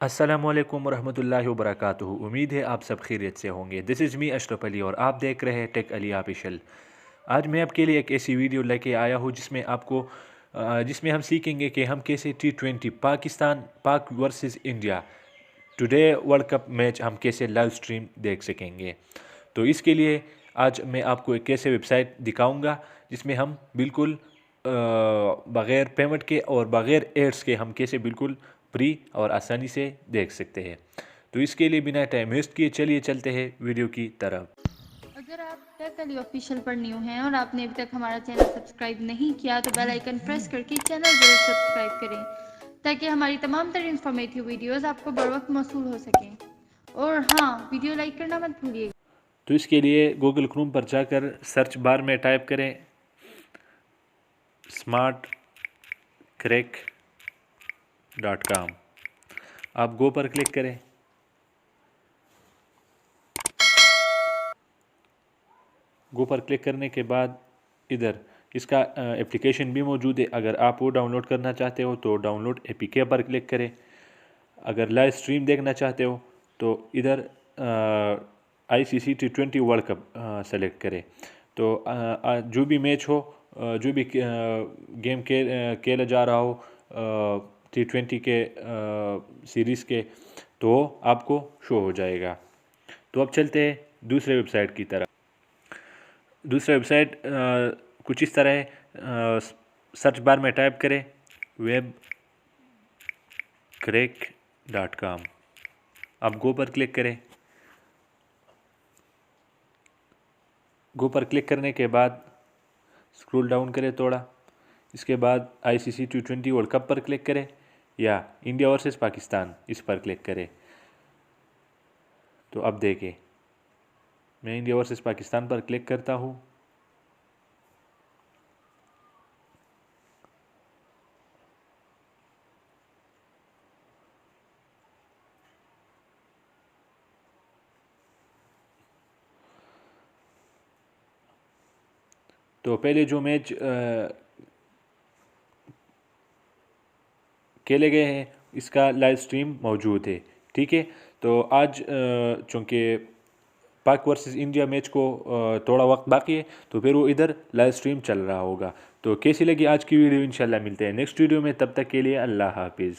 अस्सलामुअलैकुम वरहमतुल्लाहि वबरकातुहू। उम्मीद है आप सब खैरियत से होंगे। This is me Ashraf Ali और आप देख रहे हैं टेक अली ऑफिशियल। आज मैं आपके लिए एक ऐसी वीडियो लेके आया हूँ जिसमें हम सीखेंगे कि हम कैसे T20 पाक versus India today world cup match हम कैसे लाइव स्ट्रीम देख सकेंगे। तो इसके लिए आज मैं आपको एक ऐसे वेबसाइट दिखाऊंगा जिसमें हम बिल्कुल बग़ैर पेमेंट के और बग़ैर एड्स के हम कैसे बिल्कुल फ्री और आसानी से देख सकते हैं। तो इसके लिए बिना टाइम वेस्ट किए चलिए चलते हैं वीडियो की तरफ। अगर आप टेक अली ऑफिशियल पर न्यू हैं और आपने अभी तक हमारा चैनल सब्सक्राइब नहीं किया तो बेल आइकन प्रेस करके चैनल जरूर सब्सक्राइब करें ताकि हमारी तमाम तरह इंफॉर्मेटिव वीडियोस आपको बर वक्त मौसूल हो सकें। और हाँ, वीडियो लाइक करना मत भूलिएगा। तो इसके लिए गूगल क्रोम पर जाकर सर्च बार में टाइप करें smartcrack.com। आप गो पर क्लिक करें। गो पर क्लिक करने के बाद इधर इसका एप्लीकेशन भी मौजूद है। अगर आप वो डाउनलोड करना चाहते हो तो डाउनलोड एपीके पर क्लिक करें। अगर लाइव स्ट्रीम देखना चाहते हो तो इधर ICC T20 world cup select करें। तो जो भी मैच हो, जो भी गेम खेला जा रहा हो T20 के सीरीज़ के, तो आपको शो हो जाएगा। तो अब चलते हैं दूसरे वेबसाइट की तरफ। दूसरा वेबसाइट कुछ इस तरह है। सर्च बार में टाइप करें webcrack.com। अब गो पर क्लिक करें। गो पर क्लिक करने के बाद स्क्रॉल डाउन करें थोड़ा। इसके बाद ICC T20 वर्ल्ड कप पर क्लिक करें या इंडिया वर्सेस पाकिस्तान इस पर क्लिक करें। तो अब देखें, मैं इंडिया वर्सेस पाकिस्तान पर क्लिक करता हूँ। तो पहले जो मैच खेले गए हैं इसका लाइव स्ट्रीम मौजूद है। ठीक है, तो आज चूँकि पाक वर्सेस इंडिया मैच को थोड़ा वक्त बाकी है तो फिर वो इधर लाइव स्ट्रीम चल रहा होगा। तो कैसी लगी आज की वीडियो? इंशाल्लाह मिलते हैं नेक्स्ट वीडियो में। तब तक के लिए अल्लाह हाफिज़।